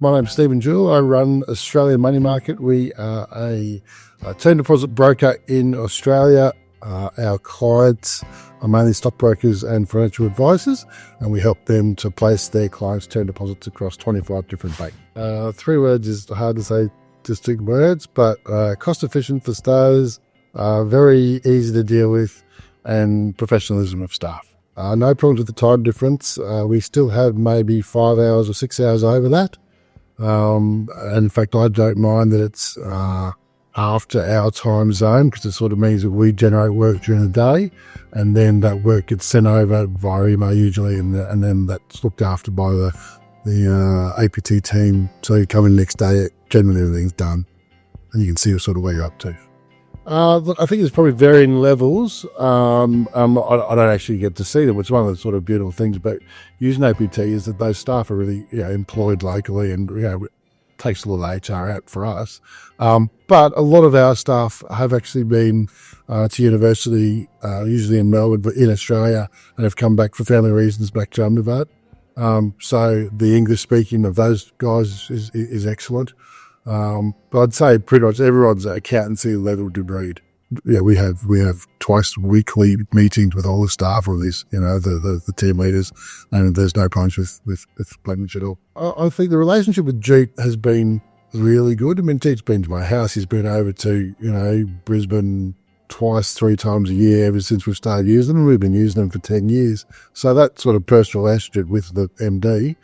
My name's Stephen Jewell. I run Australian Moneymarket. We are a term deposit broker in Australia. Our clients are mainly stockbrokers and financial advisors, and we help them to place their clients' term deposits across 25 different banks. 3 words is hard to say, distinct words, but cost efficient for starters, very easy to deal with, and professionalism of staff. No problems with the time difference. We still have maybe 5 hours or 6 hours over that. And in fact, I don't mind that it's after our time zone, because it sort of means that we generate work during the day, and then that work gets sent over via email usually, and then that's looked after by the APT team. So you come in the next day, generally everything's done, and you can see sort of where you're up to. Look, I think there's probably varying levels. I don't actually get to see them. It's one of the sort of beautiful things about using APT is that those staff are really employed locally, and it takes a little HR out for us. But a lot of our staff have actually been to university, usually in Melbourne, but in Australia, and have come back for family reasons back to Ahmedabad. So the English speaking of those guys is excellent. But I'd say pretty much everyone's accountancy level degree. Yeah, we have twice weekly meetings with all the staff, or these, the team leaders, and there's no problems with language at all. I think the relationship with Jeet has been really good. I mean, Jeet's been to my house. He's been over to, Brisbane twice, 3 times a year ever since we've started using them. We've been using them for 10 years. So that sort of personal relationship with the MD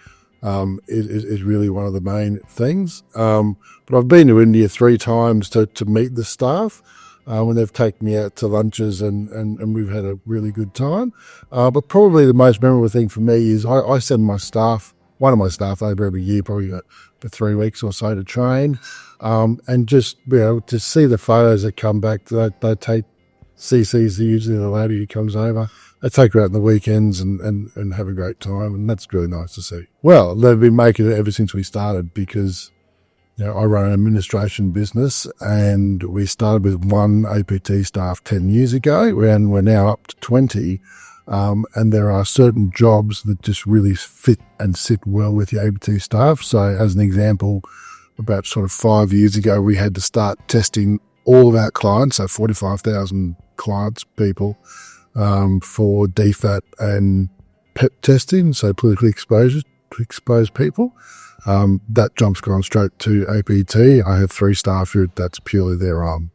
is really one of the main things. But I've been to India 3 times to meet the staff when they've taken me out to lunches, and we've had a really good time. But probably the most memorable thing for me is I send one of my staff over every year, probably for 3 weeks or so to train, and just to see the photos that come back. They take CC's usually the lady who comes over. They take her out on the weekends and have a great time, and that's really nice to see. Well, they've been making it ever since we started, because I run an administration business, and we started with 1 APT staff 10 years ago, and we're now up to 20. And there are certain jobs that just really fit and sit well with the APT staff. So as an example, about sort of 5 years ago, we had to start testing all of our clients, so 45,000 clients, people, for DFAT and PEP testing, so politically exposed people. That jump's gone straight to APT. I have 3 staff who that's purely their arm.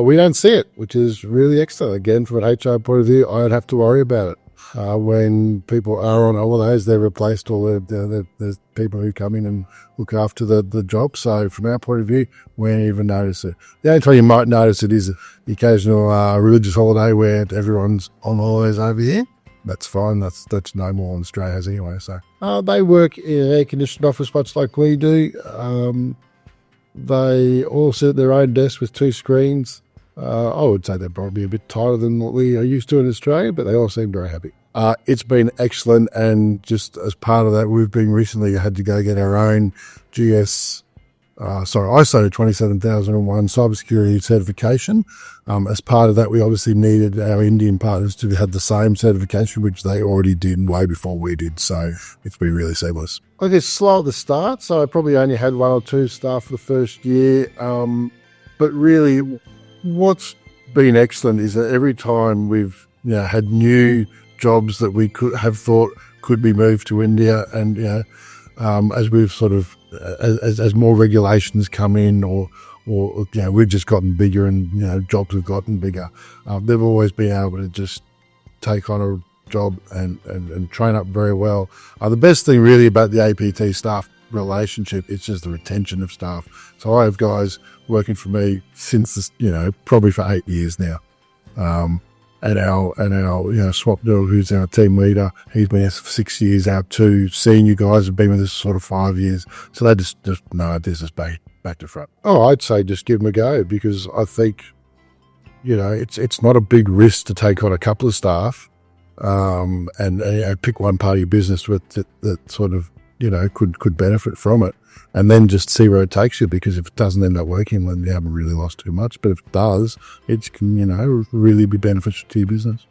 We don't see it, which is really excellent. Again, from an HR point of view, I don't have to worry about it. When people are on holidays, they're replaced, or there's people who come in and look after the job. So from our point of view, we don't even notice it. The only time you might notice it is the occasional religious holiday where everyone's on holidays over here. That's fine. That's normal in Australia has anyway. So they work in an air-conditioned office much like we do. They all sit at their own desk with 2 screens. I would say they're probably a bit tighter than what we are used to in Australia, but they all seem very happy. It's been excellent, and just as part of that, we've been recently had to go get our own ISO 27001 cybersecurity certification. As part of that, we obviously needed our Indian partners to have the same certification, which they already did way before we did. So it's been really seamless. I guess slow at the start, so I probably only had 1 or 2 staff for the first year. But really, what's been excellent is that every time we've had new jobs that we could have thought could be moved to India, and as we've sort of as more regulations come in, or we've just gotten bigger, and jobs have gotten bigger, they've always been able to just take on a job and train up very well. The best thing really about the APT staff relationship is just the retention of staff. So I have guys working for me since this, probably for 8 years now. And our swap deal, who's our team leader, he's been here for 6 years. Our 2 senior guys have been with us sort of 5 years. So they just know this is back to front. Oh, I'd say just give them a go, because I think, it's not a big risk to take on a couple of staff, and pick one part of your business that sort of, could benefit from it, and then just see where it takes you, because if it doesn't end up working, then you haven't really lost too much. But if it does, it can, really be beneficial to your business.